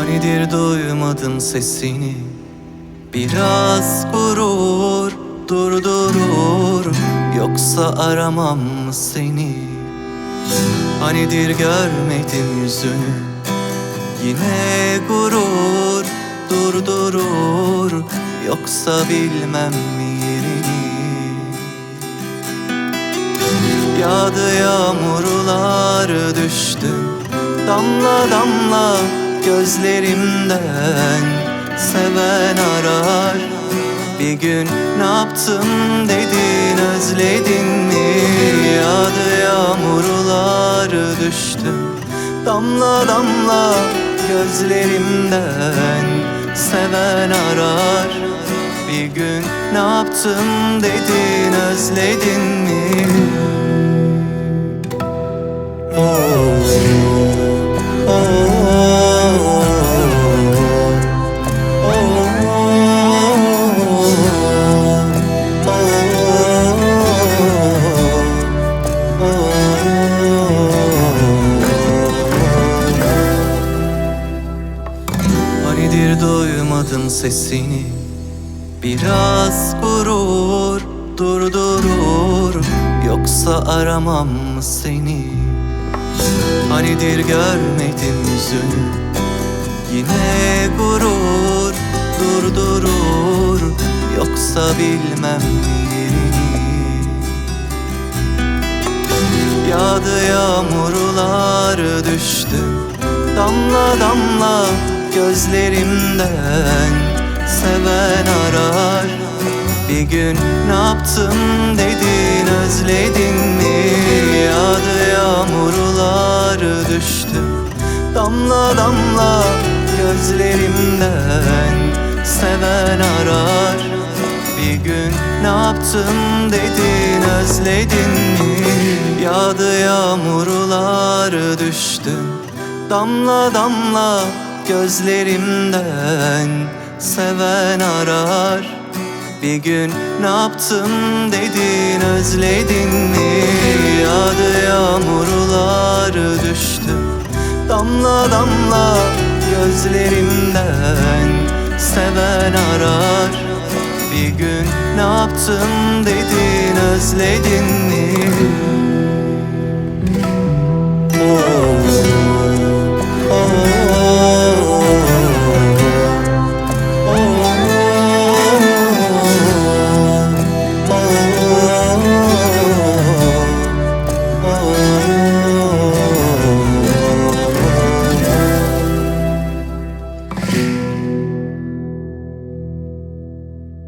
Hanidir duymadım sesini, biraz gurur durdurur, yoksa aramam mı seni? Hanidir görmedim yüzünü, yine gurur durdurur, yoksa bilmem mi yerini? Yağdı yağmurlar, düştüm damla damla gözlerimden. Seven arar, bir gün ne yaptım dedin, özledin mi? Yağdı yağmurlar, düştüm damla damla gözlerimden. Seven arar, bir gün ne yaptım dedin, özledin mi? Hanidir duymadım sesini, biraz gurur durdurur, yoksa aramam mı seni? Hanidir görmedim yüzünü, yine gurur durdurur, yoksa bilmem mi yerini? Yağdı yağmurlar, düştüm damla damla gözlerimden. Seven arar, bir gün ne yaptım dedin, özledin mi? Yağdı yağmurlar, düştüm damla damla gözlerimden. Seven arar, bir gün ne yaptım dedin, özledin mi? Yağdı yağmurlar, düştüm damla damla gözlerimden. Seven arar, bir gün ne yaptım dedin, özledin mi? Yağdı yağmurlar, düştüm damla damla gözlerimden. Seven arar, bir gün ne yaptım dedin, özledin mi? Oh, oh.